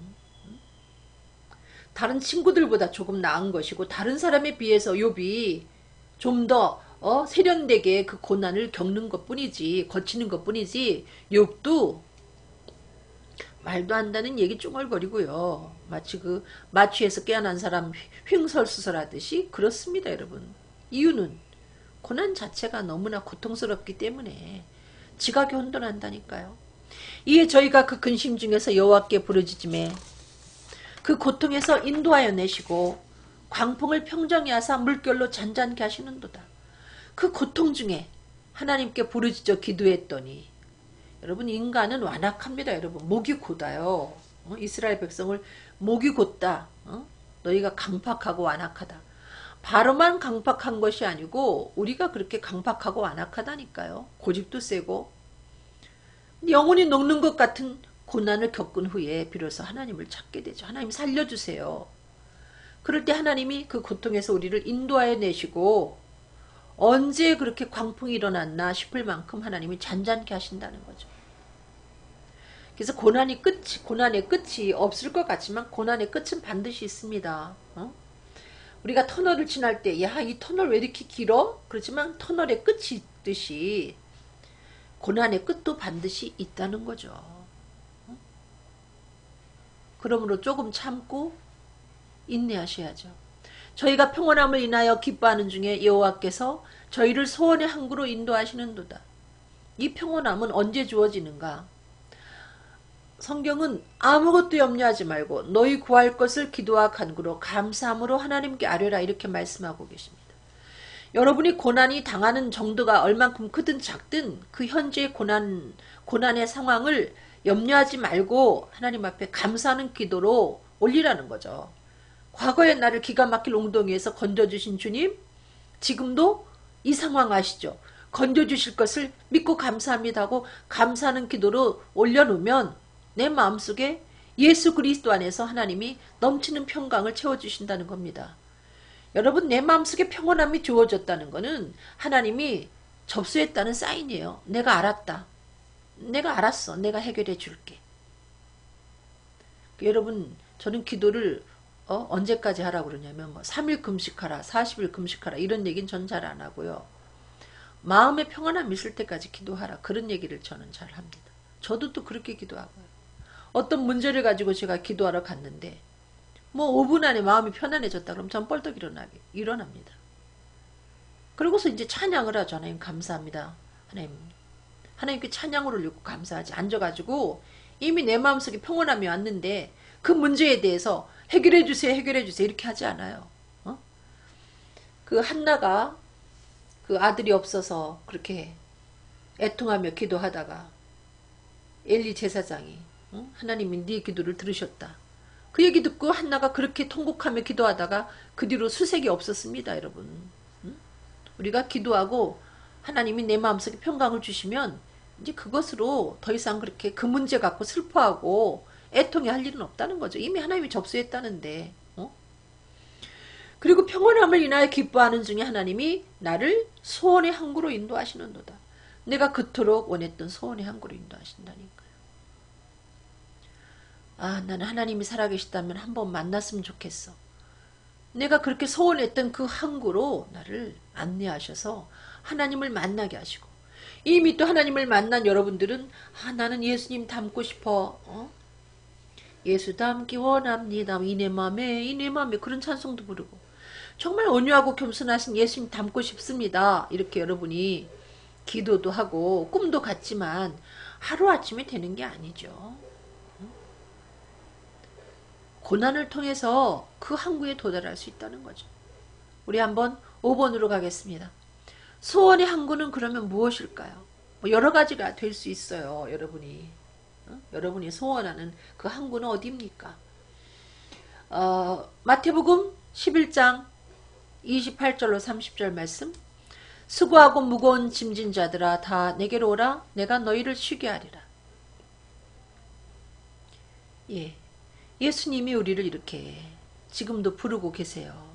다른 친구들보다 조금 나은 것이고 다른 사람에 비해서 욥이 좀 더 세련되게 그 고난을 겪는 것뿐이지 거치는 것뿐이지 욥도 말도 안 되는 얘기 쫑얼거리고요. 마치 그 마취에서 깨어난 사람 횡설수설하듯이 그렇습니다. 여러분. 이유는 고난 자체가 너무나 고통스럽기 때문에 지각이 혼돈한다니까요. 이에 저희가 그 근심 중에서 여호와께 부르짖음에 그 고통에서 인도하여 내시고 광풍을 평정히 하사 물결로 잔잔케 하시는도다. 그 고통 중에 하나님께 부르짖어 기도했더니 여러분 인간은 완악합니다. 여러분 목이 곧아요. 이스라엘 백성을 목이 곧다. 너희가 강팍하고 완악하다. 바로만 강팍한 것이 아니고 우리가 그렇게 강팍하고 완악하다니까요. 고집도 세고 영혼이 녹는 것 같은 고난을 겪은 후에 비로소 하나님을 찾게 되죠. 하나님 살려주세요. 그럴 때 하나님이 그 고통에서 우리를 인도하여 내시고 언제 그렇게 광풍이 일어났나 싶을 만큼 하나님이 잔잔케 하신다는 거죠. 그래서 고난의 끝이 없을 것 같지만 고난의 끝은 반드시 있습니다. 우리가 터널을 지날 때 야, 이 터널 왜 이렇게 길어? 그렇지만 터널의 끝이 있듯이 고난의 끝도 반드시 있다는 거죠. 그러므로 조금 참고 인내하셔야죠. 저희가 평온함을 인하여 기뻐하는 중에 여호와께서 저희를 소원의 항구로 인도하시는도다. 이 평온함은 언제 주어지는가? 성경은 아무것도 염려하지 말고 너희 구할 것을 기도와 간구로 감사함으로 하나님께 아뢰라 이렇게 말씀하고 계십니다. 여러분이 고난이 당하는 정도가 얼만큼 크든 작든 그 현재의 고난의 상황을 염려하지 말고 하나님 앞에 감사하는 기도로 올리라는 거죠. 과거의 나를 기가 막힐 웅덩이에서 건져주신 주님, 지금도 이 상황 아시죠? 건져주실 것을 믿고 감사합니다 하고 감사하는 기도로 올려놓으면 내 마음속에 예수 그리스도 안에서 하나님이 넘치는 평강을 채워주신다는 겁니다. 여러분 내 마음속에 평온함이 주어졌다는 것은 하나님이 접수했다는 사인이에요. 내가 알았다. 내가 알았어. 내가 해결해 줄게. 여러분 저는 기도를 언제까지 하라고 그러냐면 3일 금식하라 40일 금식하라 이런 얘기는 전 잘 안 하고요. 마음에 평안함이 있을 때까지 기도하라 그런 얘기를 저는 잘 합니다. 저도 또 그렇게 기도하고요. 어떤 문제를 가지고 제가 기도하러 갔는데 뭐 5분 안에 마음이 편안해졌다 그럼 전 뻘떡 일어납니다. 그러고서 이제 찬양을 하죠. 하나님 감사합니다. 하나님께 찬양을 올리고 감사하지. 앉아가지고 이미 내 마음속에 평온함이 왔는데 그 문제에 대해서 해결해 주세요. 해결해 주세요. 이렇게 하지 않아요. 그 한나가 그 아들이 없어서 그렇게 애통하며 기도하다가 엘리 제사장이 하나님이 네 기도를 들으셨다. 그 얘기 듣고 한나가 그렇게 통곡하며 기도하다가 그 뒤로 수색이 없었습니다. 여러분. 우리가 기도하고 하나님이 내 마음속에 평강을 주시면 이제 그것으로 더 이상 그렇게 그 문제 갖고 슬퍼하고 애통해 할 일은 없다는 거죠. 이미 하나님이 접수했다는데. 그리고 평온함을 인하여 기뻐하는 중에 하나님이 나를 소원의 항구로 인도하시는도다. 내가 그토록 원했던 소원의 항구로 인도하신다니까요. 아, 나는 하나님이 살아계시다면 한번 만났으면 좋겠어. 내가 그렇게 소원했던 그 항구로 나를 안내하셔서 하나님을 만나게 하시고, 이미 또 하나님을 만난 여러분들은 아, 나는 예수님 닮고 싶어. 예수 닮기 원합니다. 이내 맘에 그런 찬송도 부르고 정말 온유하고 겸손하신 예수님 닮고 싶습니다. 이렇게 여러분이 기도도 하고 꿈도 같지만 하루아침에 되는 게 아니죠. 고난을 통해서 그 항구에 도달할 수 있다는 거죠. 우리 한번 5번으로 가겠습니다. 소원의 항구는 그러면 무엇일까요? 뭐 여러 가지가 될 수 있어요. 여러분이 소원하는 그 항구는 어디입니까? 마태복음 11장 28절로 30절 말씀. 수고하고 무거운 짐진 자들아 다 내게로 오라. 내가 너희를 쉬게 하리라. 예, 예수님이 우리를 이렇게 지금도 부르고 계세요.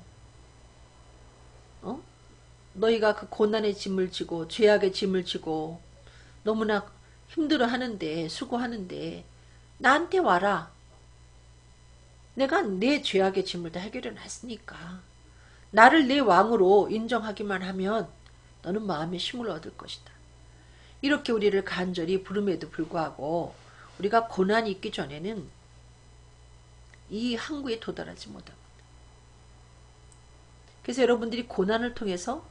너희가 그 고난의 짐을 지고 죄악의 짐을 지고 너무나 힘들어 하는데 수고하는데 나한테 와라. 내가 내 죄악의 짐을 다 해결해 놨으니까 나를 내 왕으로 인정하기만 하면 너는 마음의 힘을 얻을 것이다. 이렇게 우리를 간절히 부름에도 불구하고 우리가 고난이 있기 전에는 이 항구에 도달하지 못합니다. 그래서 여러분들이 고난을 통해서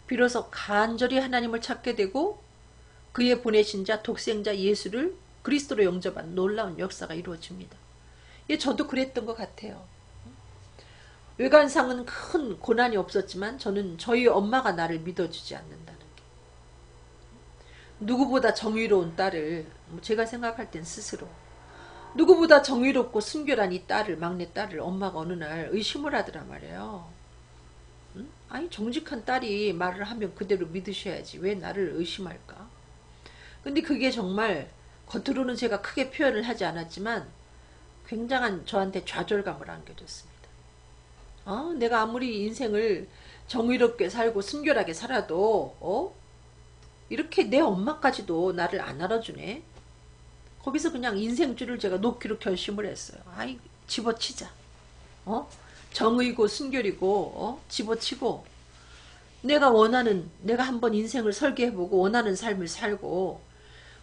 비로소 간절히 하나님을 찾게 되고 그의 보내신 자 독생자 예수를 그리스도로 영접한 놀라운 역사가 이루어집니다. 예, 저도 그랬던 것 같아요. 외관상은 큰 고난이 없었지만 저는 저희 엄마가 나를 믿어주지 않는다는 게, 누구보다 정의로운 딸을, 제가 생각할 땐 스스로 누구보다 정의롭고 순결한 이 딸을, 막내 딸을 엄마가 어느 날 의심을 하더란 말이에요. 아니, 정직한 딸이 말을 하면 그대로 믿으셔야지 왜 나를 의심할까? 근데 그게 정말 겉으로는 제가 크게 표현을 하지 않았지만 굉장한 저한테 좌절감을 안겨줬습니다. 내가 아무리 인생을 정의롭게 살고 순결하게 살아도 이렇게 내 엄마까지도 나를 안 알아주네. 거기서 그냥 인생줄을 제가 놓기로 결심을 했어요. 아이, 집어치자. 정의고 순결이고 집어치고 내가 한번 인생을 설계해보고 원하는 삶을 살고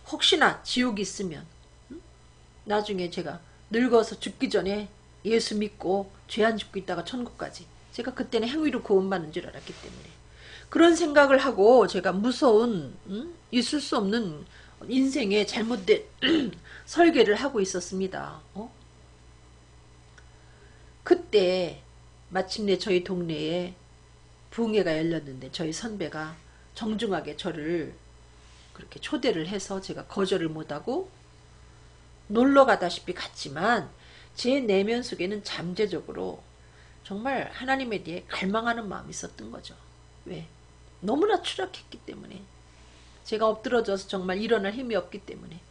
혹시나 지옥이 있으면 나중에 제가 늙어서 죽기 전에 예수 믿고 죄 안 짓고 있다가 천국까지, 제가 그때는 행위로 구원받는 줄 알았기 때문에 그런 생각을 하고 제가 무서운 있을 수 없는 인생의 잘못된 설계를 하고 있었습니다. 그때 마침내 저희 동네에 부흥회가 열렸는데 저희 선배가 정중하게 저를 그렇게 초대를 해서 제가 거절을 못하고 놀러 가다시피 갔지만 제 내면 속에는 잠재적으로 정말 하나님에 대해 갈망하는 마음이 있었던 거죠. 왜? 너무나 추락했기 때문에, 제가 엎드러져서 정말 일어날 힘이 없기 때문에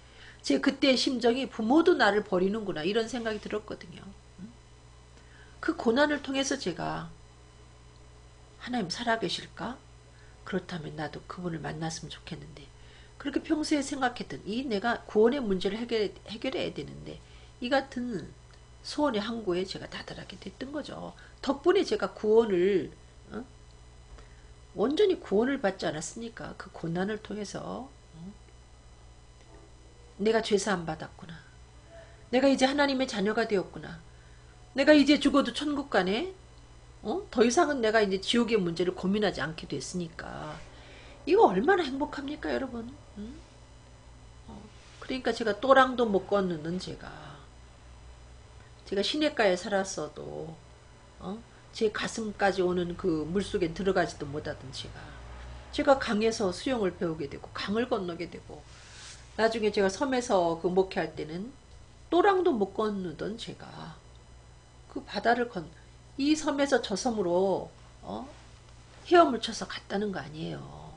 제 그때의 심정이 부모도 나를 버리는구나 이런 생각이 들었거든요. 그 고난을 통해서 제가 하나님 살아계실까? 그렇다면 나도 그분을 만났으면 좋겠는데, 그렇게 평소에 생각했던 이 내가 구원의 문제를 해결해야 되는데 이 같은 소원의 항구에 제가 다다르게 됐던 거죠. 덕분에 제가 구원을 온전히 구원을 받지 않았습니까? 그 고난을 통해서 내가 죄사함 받았구나. 내가 이제 하나님의 자녀가 되었구나. 내가 이제 죽어도 천국 가네. 더 이상은 내가 이제 지옥의 문제를 고민하지 않게 됐으니까 이거 얼마나 행복합니까, 여러분? 그러니까 제가 또랑도 못 걷는 제가 시냇가에 살았어도 제 가슴까지 오는 그 물속에 들어가지도 못하던 제가 강에서 수영을 배우게 되고 강을 건너게 되고 나중에 제가 섬에서 그 목회할 때는 또랑도 못 건너던 제가 그 바다를 이 섬에서 저 섬으로 헤엄을 쳐서 갔다는 거 아니에요.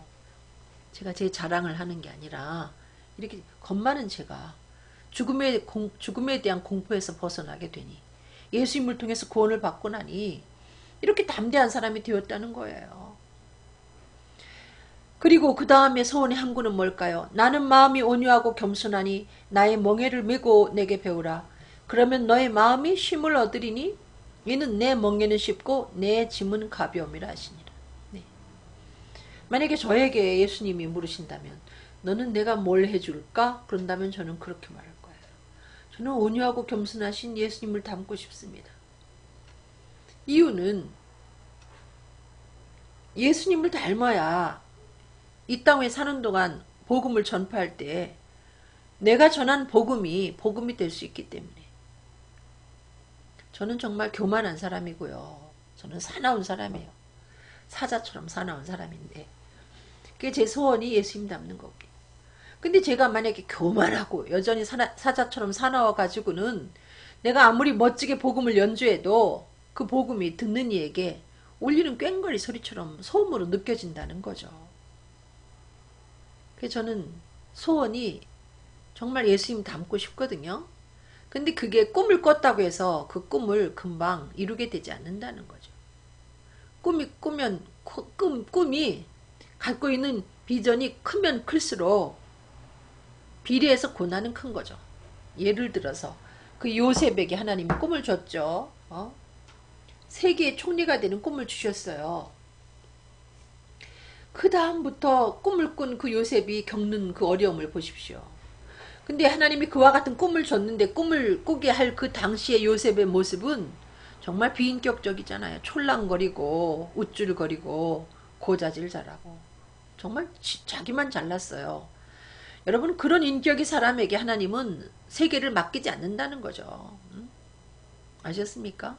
제가 제 자랑을 하는 게 아니라 이렇게 겁 많은 제가 죽음에 대한 공포에서 벗어나게 되니 예수님을 통해서 구원을 받고 나니 이렇게 담대한 사람이 되었다는 거예요. 그리고 그 다음에 소원의 항구는 뭘까요? 나는 마음이 온유하고 겸손하니 나의 멍에를 메고 내게 배우라. 그러면 너의 마음이 쉼을 얻으리니 이는 내 멍에는 쉽고 내 짐은 가벼움이라 하시니라. 네. 만약에 저에게 예수님이 물으신다면 너는 내가 뭘 해줄까? 그런다면 저는 그렇게 말할 거예요. 저는 온유하고 겸손하신 예수님을 닮고 싶습니다. 이유는 예수님을 닮아야 이 땅에 사는 동안 복음을 전파할 때 내가 전한 복음이 될 수 있기 때문에 저는 정말 교만한 사람이고요. 저는 사나운 사람이에요. 사자처럼 사나운 사람인데 그게 제 소원이 예수님 닮는 거고요. 근데 제가 만약에 교만하고 여전히 사자처럼 사나워 가지고는 내가 아무리 멋지게 복음을 연주해도 그 복음이 듣는 이에게 울리는 꽹과리 소리처럼 소음으로 느껴진다는 거죠. 그래서 저는 소원이 정말 예수님 닮고 싶거든요. 근데 그게 꿈을 꿨다고 해서 그 꿈을 금방 이루게 되지 않는다는 거죠. 꿈이 갖고 있는 비전이 크면 클수록 비례해서 고난은 큰 거죠. 예를 들어서 그 요셉에게 하나님이 꿈을 줬죠. 세계의 총리가 되는 꿈을 주셨어요. 그 다음부터 꿈을 꾼 그 요셉이 겪는 그 어려움을 보십시오. 근데 하나님이 그와 같은 꿈을 줬는데 꿈을 꾸게 할 그 당시의 요셉의 모습은 정말 비인격적이잖아요. 촐랑거리고 우쭐거리고 고자질 잘하고 정말 자기만 잘났어요. 여러분 그런 인격의 사람에게 하나님은 세계를 맡기지 않는다는 거죠. 아셨습니까?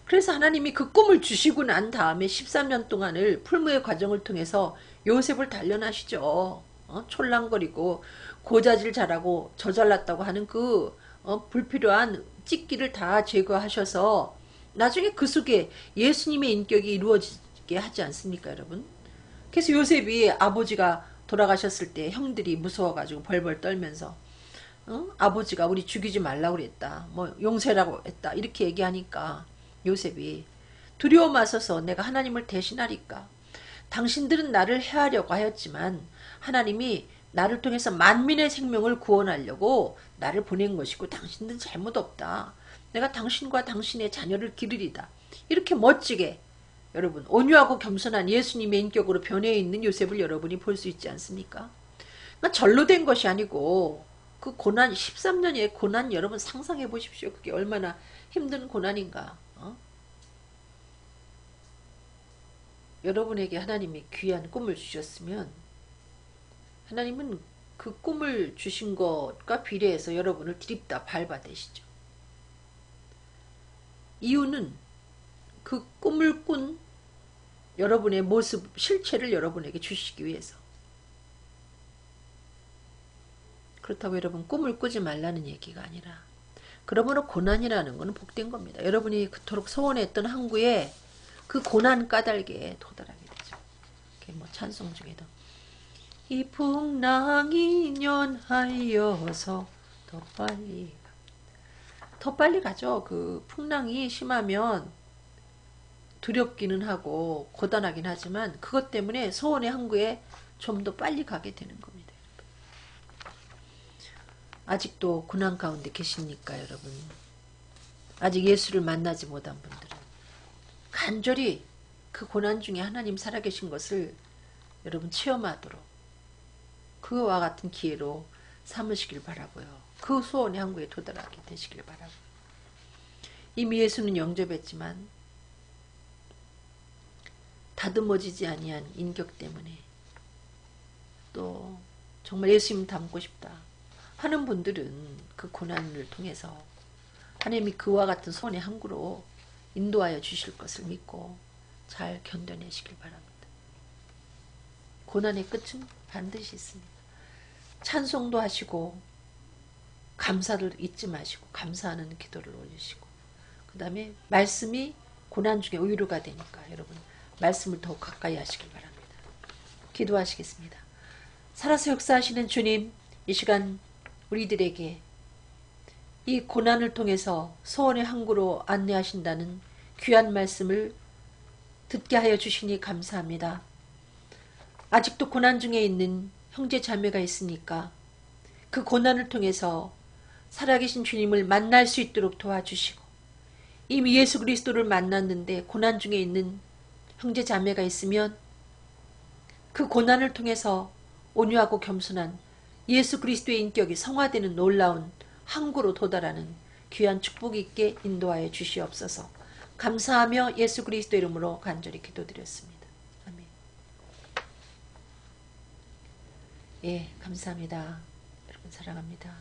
그래서 하나님이 그 꿈을 주시고 난 다음에 13년 동안을 풀무의 과정을 통해서 요셉을 단련하시죠. 촐랑거리고 고자질 잘하고 저잘났다고 하는 그 불필요한 찢기를 다 제거하셔서 나중에 그 속에 예수님의 인격이 이루어지게 하지 않습니까, 여러분? 그래서 요셉이 아버지가 돌아가셨을 때 형들이 무서워가지고 벌벌 떨면서 아버지가 우리 죽이지 말라고 그랬다. 뭐 용서라고 했다. 이렇게 얘기하니까 요셉이 두려워 마셔서 내가 하나님을 대신하리까. 당신들은 나를 해하려고 하였지만 하나님이 나를 통해서 만민의 생명을 구원하려고 나를 보낸 것이고 당신들은 잘못 없다. 내가 당신과 당신의 자녀를 기르리다. 이렇게 멋지게 여러분 온유하고 겸손한 예수님의 인격으로 변해 있는 요셉을 여러분이 볼 수 있지 않습니까? 그러니까 절로 된 것이 아니고 그 고난 13년의 고난 여러분 상상해 보십시오. 그게 얼마나 힘든 고난인가. 여러분에게 하나님이 귀한 꿈을 주셨으면 하나님은 그 꿈을 주신 것과 비례해서 여러분을 드립다 밟아대시죠. 이유는 그 꿈을 꾼 여러분의 모습, 실체를 여러분에게 주시기 위해서. 그렇다고 여러분 꿈을 꾸지 말라는 얘기가 아니라 그러므로 고난이라는 것은 복된 겁니다. 여러분이 그토록 소원했던 항구에 그 고난 까닭에 도달하게 되죠. 뭐 찬송 중에도 이 풍랑이 연하여서 더 빨리 가죠. 그 풍랑이 심하면 두렵기는 하고 고단하긴 하지만 그것 때문에 소원의 항구에 좀 더 빨리 가게 되는 겁니다. 아직도 고난 가운데 계십니까, 여러분? 아직 예수를 만나지 못한 분들은 간절히 그 고난 중에 하나님 살아계신 것을 여러분 체험하도록 그와 같은 기회로 삼으시길 바라고요. 그 소원의 항구에 도달하게 되시길 바라고요. 이미 예수는 영접했지만 다듬어지지 아니한 인격 때문에 또 정말 예수님 닮고 싶다 하는 분들은 그 고난을 통해서 하나님이 그와 같은 소원의 항구로 인도하여 주실 것을 믿고 잘 견뎌내시길 바랍니다. 고난의 끝은 반드시 있습니다. 찬송도 하시고 감사를 잊지 마시고 감사하는 기도를 올리시고 그 다음에 말씀이 고난 중에 위로가 되니까 여러분 말씀을 더욱 가까이 하시길 바랍니다. 기도하시겠습니다. 살아서 역사하시는 주님, 이 시간 우리들에게 이 고난을 통해서 소원의 항구로 안내하신다는 귀한 말씀을 듣게 하여 주시니 감사합니다. 아직도 고난 중에 있는 형제 자매가 있으니까 그 고난을 통해서 살아계신 주님을 만날 수 있도록 도와주시고 이미 예수 그리스도를 만났는데 고난 중에 있는 형제 자매가 있으면 그 고난을 통해서 온유하고 겸손한 예수 그리스도의 인격이 성화되는 놀라운 항구로 도달하는 귀한 축복 있게 인도하여 주시옵소서. 감사하며 예수 그리스도 이름으로 간절히 기도드렸습니다. 아멘. 예, 감사합니다. 여러분 사랑합니다.